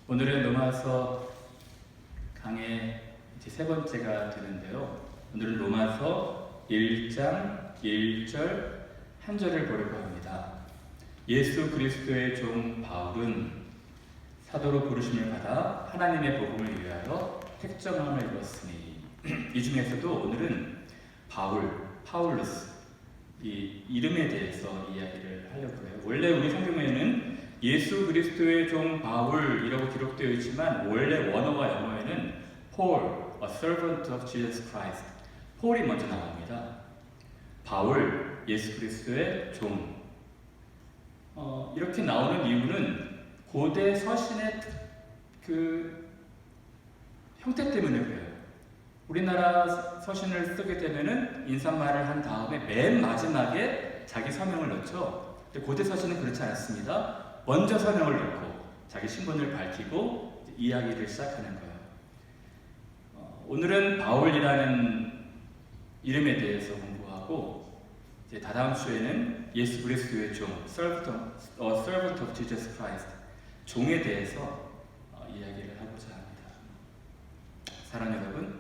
오늘은 로마서 강의 이제 세 번째가 되는데요. 오늘은 로마서 1장 1절 한 절을 보려고 합니다. 예수 그리스도의 종 바울은 사도로 부르심을 받아 하나님의 복음을 위하여 택정함을 입었으니 이 중에서도 오늘은 파울루스 이 이름에 대해서 이야기를 하려고 해요. 원래 우리 성경에는 예수 그리스도의 종 바울이라고 기록되어 있지만 원래 원어와 영어에는 Paul, a servant of Jesus Christ. 폴이 먼저 나옵니다. 바울, 예수 그리스도의 종. 이렇게 나오는 이유는 고대 서신의 그 형태 때문에 그래요. 우리나라 서신을 쓰게 되면은 인사말을 한 다음에 맨 마지막에 자기 서명을 넣죠. 근데 고대 서신은 그렇지 않았습니다. 먼저 서명을 넣고 자기 신분을 밝히고 이야기를 시작하는 거예요. 오늘은 바울이라는 이름에 대해서 공부하고 이제 다다음 주에는 예수 그리스도의 종, servant of Jesus Christ, 종에 대해서 이야기를 하고자 합니다. 사랑하는 여러분,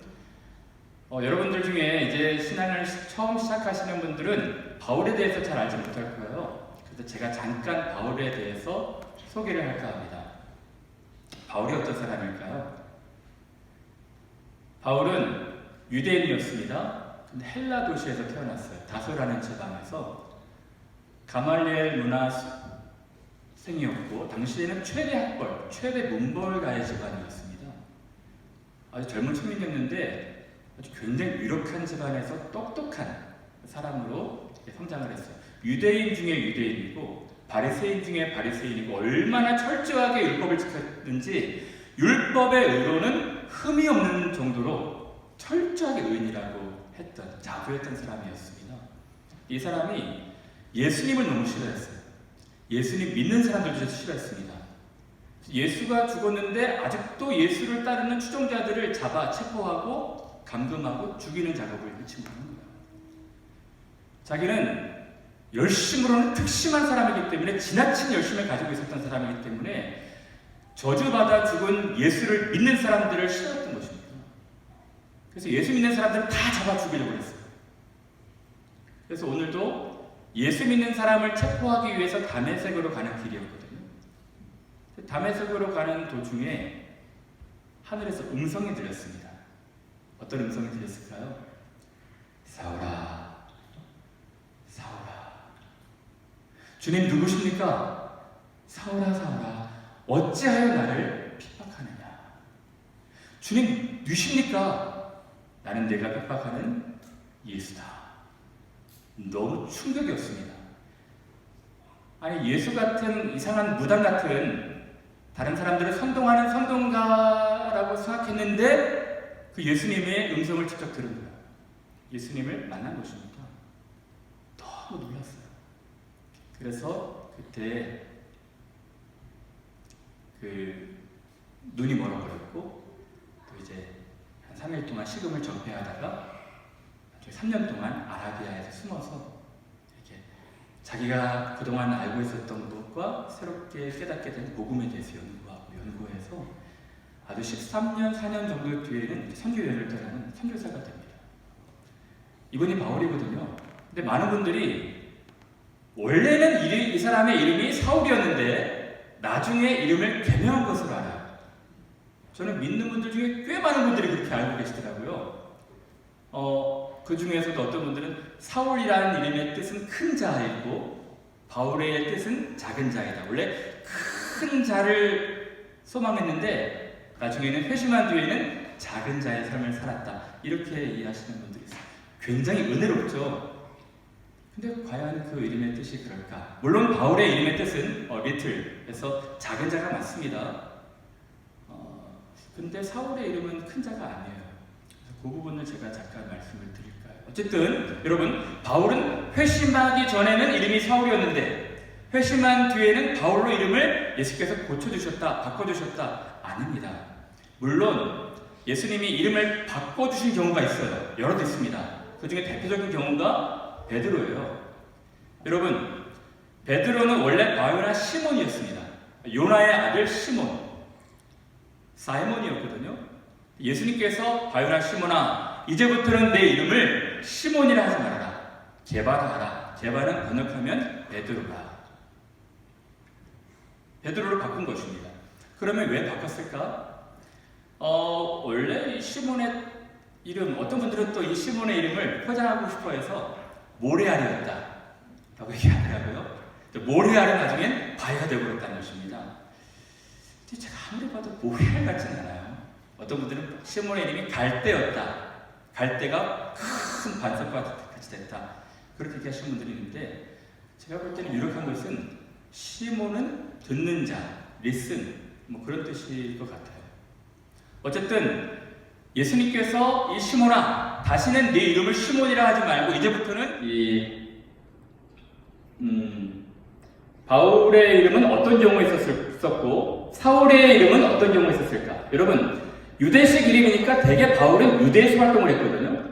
여러분들 중에 이제 신앙을 처음 시작하시는 분들은 바울에 대해서 잘 알지 못할 거예요. 그래서 제가 잠깐 바울에 대해서 소개를 할까 합니다. 바울이 어떤 사람일까요? 바울은 유대인이었습니다. 근데 헬라 도시에서 태어났어요. 다소라는 지방에서 가말리엘 문화생이었고 당시에는 최대 학벌, 최대 문벌가의 집안이었습니다. 아주 젊은 청년이었는데 아주 굉장히 유력한 집안에서 똑똑한 사람으로 성장을 했어요. 유대인 중에 유대인이고 바리새인 중에 바리새인이고 얼마나 철저하게 율법을 지켰는지 율법의 의로는 흠이 없는 정도로 철저하게 의인이라고 했던 자부했던 사람이었습니다. 이 사람이 예수님을 너무 싫어했어요. 예수님 믿는 사람들도 싫어했습니다. 예수가 죽었는데 아직도 예수를 따르는 추종자들을 잡아 체포하고 감금하고 죽이는 작업을 그 친구가 하는 거예요. 자기는 열심으로는 특심한 사람이기 때문에 지나친 열심을 가지고 있었던 사람이기 때문에 저주받아 죽은 예수를 믿는 사람들을 싫어했던 것입니다. 그래서 예수 믿는 사람들을 다 잡아 죽이려고 했어요. 그래서 오늘도 예수 믿는 사람을 체포하기 위해서 다메섹으로 가는 길이었거든요. 다메섹으로 가는 도중에 하늘에서 음성이 들렸습니다. 어떤 음성이 들렸을까요? 사울아, 사울아. 주님 누구십니까? 사울아, 사울아. 어찌하여 나를 핍박하느냐? 주님 누구십니까? 나는 내가 핍박하는 예수다. 너무 충격이었습니다. 아니 예수 같은 이상한 무당 같은 다른 사람들을 선동하는 선동가라고 생각했는데 그 예수님의 음성을 직접 들은 거예요. 예수님을 만난 것입니다. 너무 놀랐어요. 그래서 그때 눈이 멀어버렸고 또 이제 한 3일 동안 식음을 전폐하다가 3년 동안 아라비아에서 숨어서 이렇게 자기가 그동안 알고 있었던 것과 새롭게 깨닫게 된 복음에 대해서 연구해서 아주 13년, 4년 정도 뒤에는 선교여행을 떠나는 선교사가 됩니다. 이분이 바울이거든요. 근데 많은 분들이 원래는 이 사람의 이름이 사울이었는데 나중에 이름을 개명한 것으로 알아요. 저는 믿는 분들 중에 꽤 많은 분들이 그렇게 알고 계시더라고요. 그 중에서도 어떤 분들은 사울이라는 이름의 뜻은 큰 자이고 바울의 뜻은 작은 자이다. 원래 큰 자를 소망했는데 나중에는 회심한 뒤에는 작은 자의 삶을 살았다. 이렇게 이해하시는 분들이 있어요. 굉장히 은혜롭죠. 근데 과연 그 이름의 뜻이 그럴까? 물론 바울의 이름의 뜻은 리틀에서 작은 자가 맞습니다. 근데 사울의 이름은 큰 자가 아니에요. 그래서 그 부분을 제가 잠깐 말씀을 드릴까요? 어쨌든 여러분 바울은 회심하기 전에는 이름이 사울이었는데 회심한 뒤에는 바울로 이름을 예수께서 고쳐주셨다, 바꿔주셨다. 아닙니다. 물론 예수님이 이름을 바꿔주신 경우가 있어요. 여러 개 있습니다. 그 중에 대표적인 경우가 베드로예요. 여러분 베드로는 원래 바요나 시몬이었습니다. 요나의 아들 시몬. 사이몬이었거든요. 예수님께서 바요나 시몬아, 이제부터는 내 이름을 시몬이라 하지 말아라. 게바라. 게바는 번역하면 베드로라. 베드로를 바꾼 것입니다. 그러면 왜 바꿨을까? 원래 이 시몬의 이름, 어떤 분들은 또 이 시몬의 이름을 포장하고 싶어 해서 모레알이었다 라고 얘기하더라고요. 모레알은 나중엔 바야가 되어버렸다는 것입니다. 근데 제가 아무리 봐도 모레알 같지는 않아요. 어떤 분들은 시몬의 이름이 갈대였다. 갈대가 큰 반석과 같이 됐다. 그렇게 얘기하시는 분들이 있는데, 제가 볼 때는 유력한 것은 시몬은 듣는 자, listen, 뭐 그런 뜻일 것 같아요. 어쨌든 예수님께서 이 시몬아, 다시는 네 이름을 시몬이라 하지 말고 이제부터는 바울의 이름은 어떤 경우에 썼고 사울의 이름은 어떤 경우에 썼을까? 여러분, 유대식 이름이니까 대개 바울은 유대에서 활동을 했거든요.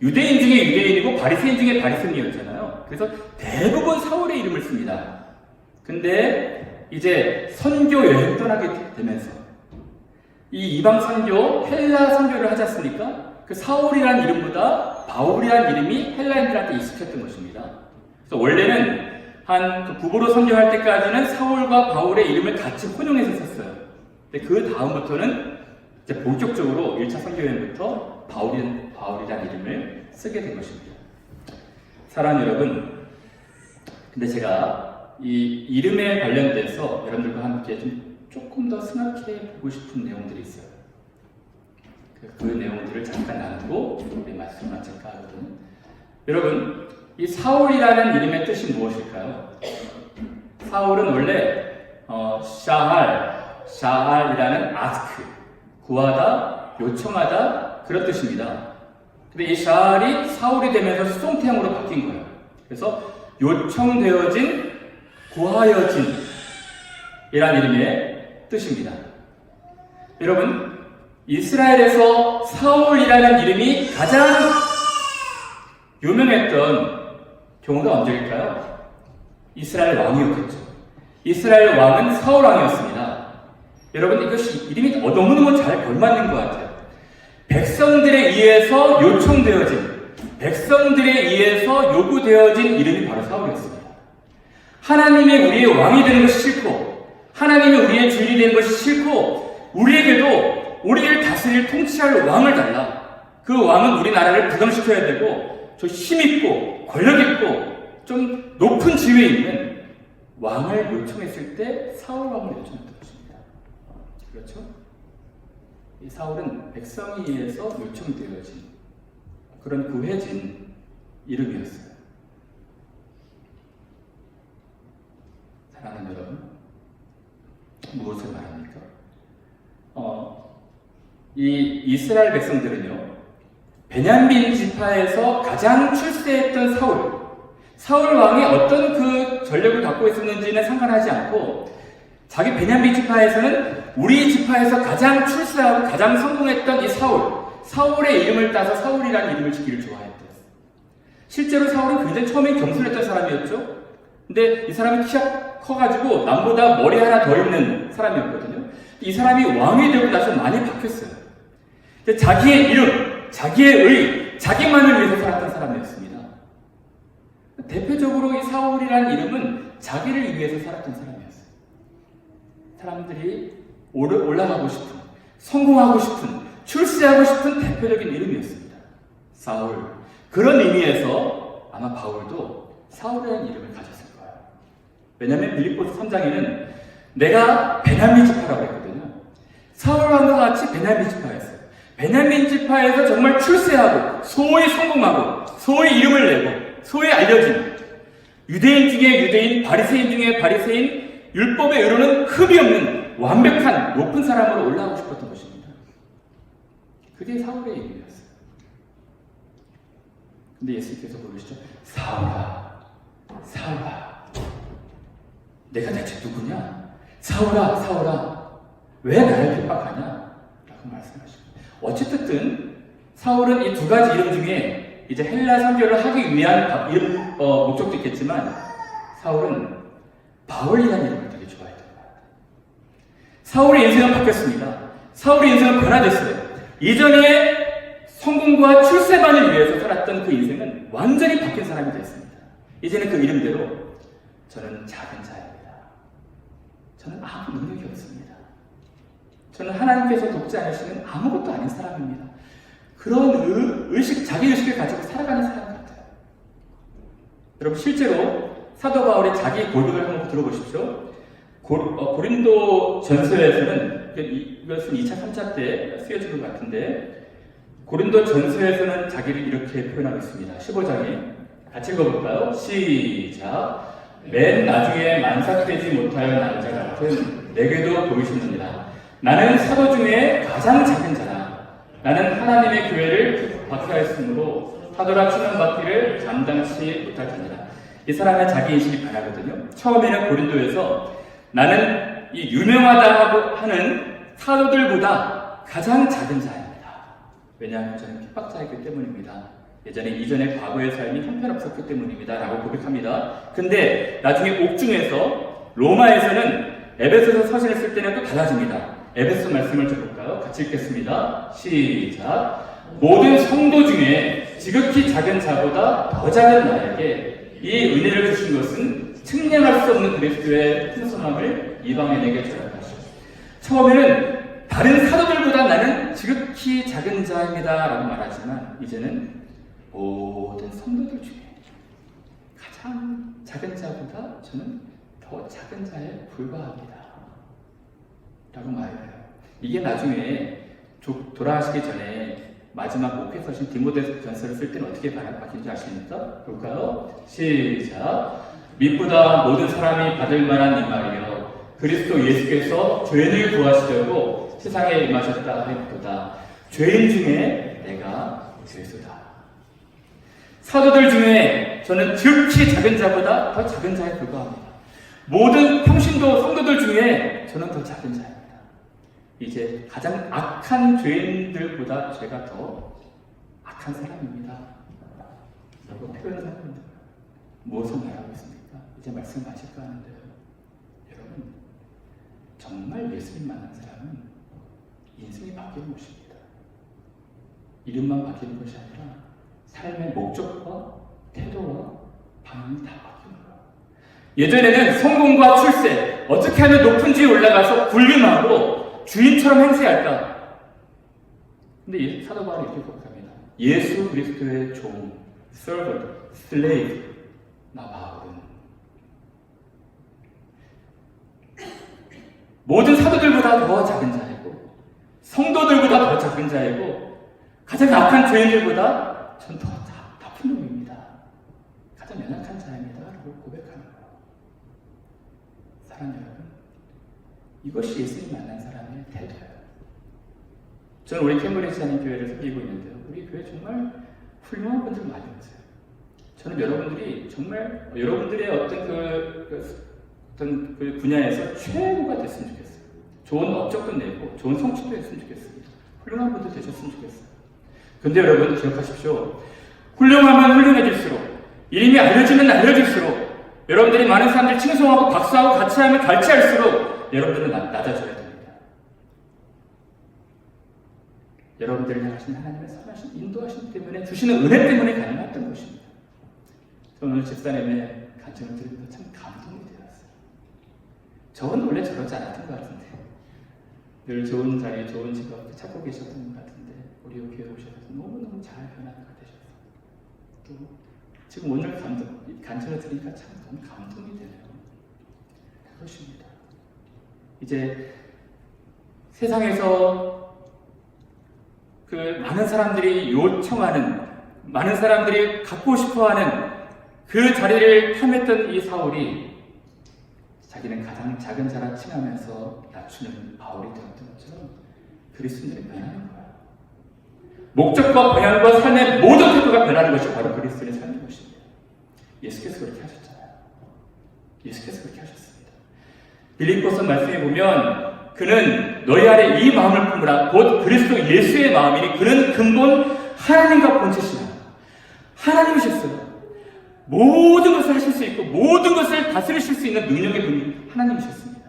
유대인 중에 유대인이고 바리새인 중에 바리새인이었잖아요. 그래서 대부분 사울의 이름을 씁니다. 근데 이제 선교 여행 떠나게 되면서 이 이방 선교, 헬라 선교를 하지 않습니까? 그 사울이라는 이름보다 바울이라는 이름이 헬라인들한테 익숙했던 것입니다. 그래서 원래는 한 구보로 선교할 때까지는 사울과 바울의 이름을 같이 혼용해서 썼어요. 근데 그 다음부터는 이제 본격적으로 1차 선교 여행부터 바울이라는 이름을 쓰게 된 것입니다. 사랑하는 여러분, 근데 제가 이 이름에 관련돼서 여러분들과 함께 조금 더 생각해 보고 싶은 내용들이 있어요. 그 내용들을 잠깐 나누고 우리 말씀을 마칠까 하거든요. 여러분, 이 사울이라는 이름의 뜻이 무엇일까요? 사울은 원래 샤알이라는 아스크, 구하다, 요청하다 그런 뜻입니다. 근데 이 샤알이 사울이 되면서 수동태형으로 바뀐 거예요. 그래서 요청되어진, 구하여진 이라는 이름의 뜻입니다. 여러분, 이스라엘에서 사울이라는 이름이 가장 유명했던 경우가 언제일까요? 이스라엘 왕이었겠죠. 이스라엘 왕은 사울 왕이었습니다. 여러분, 이것이 이름이 너무너무 잘 걸맞는 것 같아요. 백성들에 의해서 요청되어진, 백성들에 의해서 요구되어진 이름이 바로 사울이었습니다. 하나님이 우리의 왕이 되는 것이 싫고, 하나님이 우리의 주인이 되는 것이 싫고, 우리에게도 우리를 다스릴 통치할 왕을 달라. 그 왕은 우리나라를 부강시켜야 되고, 저 힘있고 권력있고 좀 높은 지위에 있는 왕을 요청했을 때 사울 왕을 요청했던 것입니다. 그렇죠? 이 사울은 백성에 의해서 요청되어진 그런 구해진 이름이었어요. 사랑하는 여러분, 무엇을 말합니까? 이 이스라엘 백성들은요, 베냐민 지파에서 가장 출세했던 사울 왕이 어떤 그 전력을 갖고 있었는지는 상관하지 않고, 자기 베냐민 지파에서는 우리 지파에서 가장 출세하고 가장 성공했던 이 사울의 이름을 따서 사울이라는 이름을 짓기를 좋아했대요. 실제로 사울은 굉장히 처음에 겸손했던 사람이었죠. 근데 이 사람이 키가 커가지고 남보다 머리 하나 더 있는 사람이었거든요. 이 사람이 왕이 되고 나서 많이 바뀌었어요. 자기의 이름, 자기의 의, 자기만을 위해서 살았던 사람이었습니다. 대표적으로 이 사울이라는 이름은 자기를 위해서 살았던 사람이었어요. 사람들이 올라가고 싶은, 성공하고 싶은, 출세하고 싶은 대표적인 이름이었습니다. 사울. 그런 의미에서 아마 바울도 사울이라는 이름을 가졌을 거예요. 왜냐하면 빌립보서 3장에는 내가 베냐민 지파라고 했거든요. 사울 왕과 같이 베냐민 지파였어요. 베냐민 지파에서 정말 출세하고 소위 성공하고 소위 이름을 내고 소위 알려진 유대인 중에 유대인, 바리새인 중에 바리새인, 율법의 의로는 흠이 없는 완벽한 높은 사람으로 올라가고 싶었던 것입니다. 그게 사울의 이름이었어요. 근데 예수님께서 부르시죠. 사울아, 사울아, 내가 대체 누구냐? 사울아, 왜 나를 핍박하냐? 라고 말씀하십니다. 어쨌든 사울은 이 두 가지 이름 중에 이제 헬라 선교를 하기 위한 목적도 있겠지만, 사울은 바울이라는 이름을 되게 좋아했던 거예요. 사울의 인생은 바뀌었습니다. 사울의 인생은 변화됐어요. 이전에 성공과 출세만을 위해서 살았던 그 인생은 완전히 바뀐 사람이 됐습니다. 이제는 그 이름대로 저는 작은 자입니다. 저는 아무 능력이 없습니다. 저는 하나님께서 돕지 않으시는 아무것도 아닌 사람입니다. 그런 자기의식을 가지고 살아가는 사람 같아요. 여러분, 실제로 사도 바울의 자기 고백을 한번 들어보십시오. 고린도 전서에서는, 이것은 2차, 3차 때 쓰여진 것 같은데, 고린도 전서에서는 자기를 이렇게 표현하고 있습니다. 15장에 같이 읽어볼까요? 시작. 맨 나중에 만삭되지 못하여 난 자 같은 내게도 보이셨느니라. 나는 사도 중에 가장 작은 자라. 나는 하나님의 교회를 박해하였으므로 사도라 추명받기를 감당치 못할지니라. 이 사람의 자기 인식이 변하거든요. 처음에는 고린도에서 나는 이 유명하다 하는 사도들보다 가장 작은 자입니다. 왜냐하면 저는 핍박자이기 때문입니다. 이전에 과거의 삶이 형편없었기 때문입니다. 라고 고백합니다. 근데 나중에 옥중에서 로마에서는 에베소서 서신을 쓸 때는 또 달라집니다. 에베소 말씀을 좀 볼까요? 같이 읽겠습니다. 시작. 모든 성도 중에 지극히 작은 자보다 더 작은 나에게 이 은혜를 주신 것은 측량할 수 없는 그리스도의 풍성함을 이방인에게 전하시오. 처음에는 다른 사도들보다 나는 지극히 작은 자입니다 라고 말하지만 이제는 모든 성도들 중에 가장 작은 자보다 저는 더 작은 자에 불과합니다 라고 말해요. 이게 나중에 돌아가시기 전에 마지막 목회서신 디모데전서를 쓸 때는 어떻게 바뀐지 아십니까? 볼까요? 시작. 믿보다 모든 사람이 받을 만한 이 말이요 그리스도 예수께서 죄인을 구하시려고 세상에 임하셨다 하였도다. 죄인 중에 내가 죄수다. 사도들 중에 저는 지극히 작은 자보다 더 작은 자에 불과합니다. 모든 평신도 성도들 중에 저는 더 작은 자입니다. 이제 가장 악한 죄인들보다 제가 더 악한 사람입니다. 라고 표현을 합니다. 무엇을 말하고 있습니까? 이제 말씀 마실까 하는데요. 여러분, 정말 예수님 만난 사람은 인생이 바뀌는 것입니다. 이름만 바뀌는 것이 아니라 삶의 목적과 태도와 방향이 다 바뀌는 거예요. 예전에는 성공과 출세, 어떻게 하면 높은 지에 올라가서 군림하고 주인처럼 행세할까? 근데 사도 바울이 이렇게 고백합니다. 예수 그리스도의 종, servant, slave, 나 바울은 모든 사도들보다 더 작은 자이고 성도들보다 더 작은 자이고 가장 악한 죄인들보다 전 더 나쁜 놈입니다. 가장 연약한 자입니다. 라고 고백하는 거예요. 사랑하는 여러분, 이것이 예수님 만난 사람의 태도예요. 저는 우리 캠브리지 하는 교회를 섬기고 있는데요. 우리 교회 정말 훌륭한 분들 많이 오세요. 저는 여러분들이 정말 여러분들의 어떤 그 분야에서 최고가 됐으면 좋겠어요. 좋은 업적도 내고 좋은 성취도 했으면 좋겠습니다. 훌륭한 분들 되셨으면 좋겠어요. 근데 여러분 기억하십시오. 훌륭하면 훌륭해질수록 이름이 알려지면 알려질수록 여러분들이 많은 사람들 칭송하고 박수하고 같이 하면 같이 할수록 여러분들은 낮아져야 됩니다. 여러분들을 향하신 하나님의 선하신 인도하심 때문에 주시는 은혜 때문에 가능했던 것입니다. 저는 오늘 집사님의 간증을 들으면서 참 감동이 되었어요. 저는 원래 저러지 않았던 것 같은데 늘 좋은 자리, 좋은 직업 찾고 계셨던 것 같은데 우리 교회 오셔서 너무너무 잘 변화가 되셔서 또 지금 오늘 간증을 들으니까 참 너무 감동이 되네요. 그것입니다. 이제 세상에서 그 많은 사람들이 요청하는, 많은 사람들이 갖고 싶어하는 그 자리를 탐했던 이 사울이 자기는 가장 작은 자라 칭하면서 낮추는 바울이 되었던 것처럼 그리스도인들이 변하는 거예요. 목적과 방향과 삶의 모든 태도가 변하는 것이 바로 그리스도인의 삶인 것입니다. 예수께서 그렇게 하셨잖아요. 예수께서 그렇게 하셨습니다. 빌립보서 말씀에 보면 그는 너희 안에 이 마음을 품으라 곧 그리스도 예수의 마음이니 그는 근본 하나님과 본체시라. 하나님이셨어요. 모든 것을 하실 수 있고 모든 것을 다스리실 수 있는 능력의 분이 하나님이셨습니다.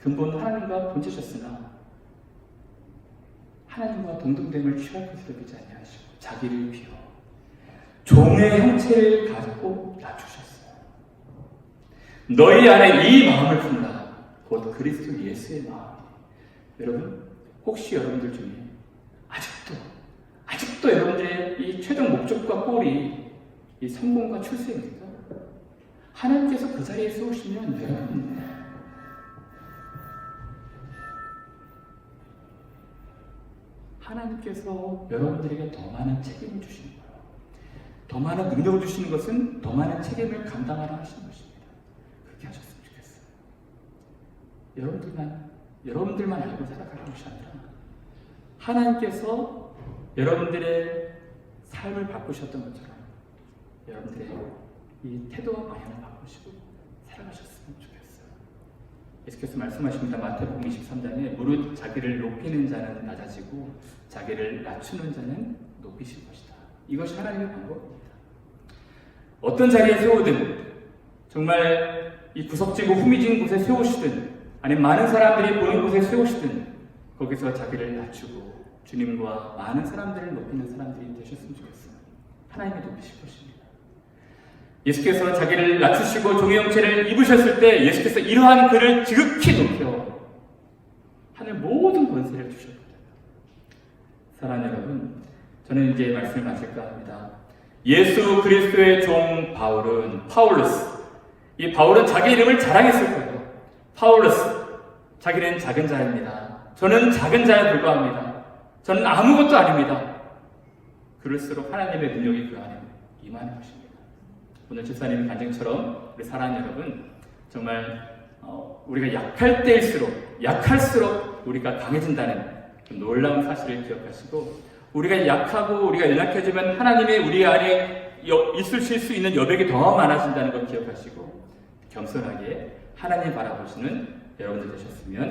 근본은 하나님과 본체셨으나 하나님과 동등됨을 취할 것을 여기지 아니하시고 자기를 비워 종의 형체를 가지고 낮추셨어요. 너희 안에 이 마음을 품라. 곧 그리스도 예수의 마음. 여러분, 혹시 여러분들 중에 아직도 여러분들의 이 최종 목적과 골이 이 성공과 출세입니까? 하나님께서 그 자리에 세우시면 여러분, 하나님께서 여러분들에게 더 많은 책임을 주시는 거예요. 더 많은 능력을 주시는 것은 더 많은 책임을 감당하라 하시는 것입니다. 그렇게 하셨으면 좋겠어요. 여러분들만 알고 살아가는 것이 아니라 하나님께서 여러분들의 삶을 바꾸셨던 것처럼 여러분들의 이 태도와 방향을 바꾸시고 살아가셨으면 좋겠어요. 예수께서 말씀하십니다. 마태복음 23장에 무릇 자기를 높이는 자는 낮아지고 자기를 낮추는 자는 높이실 것이다. 이것이 하나님의 방법입니다. 어떤 자리에 세우든 정말 이 구석지고 후미진 곳에 세우시든 아니면 많은 사람들이 보는 곳에 세우시든 거기서 자기를 낮추고 주님과 많은 사람들을 높이는 사람들이 되셨으면 좋겠어요. 하나님이 높이실 것입니다. 예수께서 자기를 낮추시고 종의 형체를 입으셨을 때 예수께서 이러한 그를 지극히 높여 하늘 모든 권세를 주셨거든요. 사랑하는 여러분, 저는 이제 말씀을 마칠까 합니다. 예수 그리스도의 종 파울루스. 이 바울은 자기 이름을 자랑했을 거예요. 파울루스. 자기는 작은 자입니다. 저는 작은 자에 불과합니다. 저는 아무것도 아닙니다. 그럴수록 하나님의 능력이 그 안에 임하는 것입니다. 오늘 집사님 간증처럼 우리 사랑하는 여러분, 정말 우리가 약할수록 우리가 강해진다는 그 놀라운 사실을 기억하시고, 우리가 약하고 우리가 연약해지면 하나님의 우리 안에 있으실 수 있는 여백이 더 많아진다는 걸 기억하시고 겸손하게 하나님 바라보시는 여러분들 되셨으면